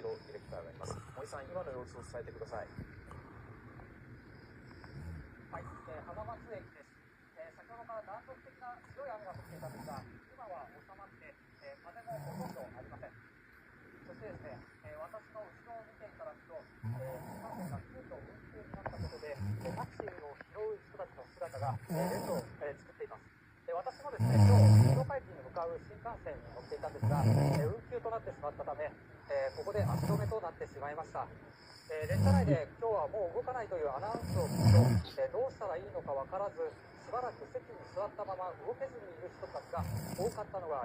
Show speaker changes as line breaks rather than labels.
郎ディレクターがいます。森さん、今の様子を伝えてください。
はい、浜松駅です。先ほどから断続的な強い雨が降っていたんですが、今は収まって、風もほとんどありません。そしてですね、私の後ろを見てからすと、新幹線が急遽運休になったことで、タクシーを拾う人たちの姿が、列を、作っています。私もですね、今日、静岡駅に向かう新幹線に乗っていたんですが、運休となってしまったため、ここで足止めとなってしまいました。列車内で今日はもう動かないというアナウンスを聞くと、どうしたらいいのか分からず、しばらく席に座ったまま動けずにいる人たちが多かったのが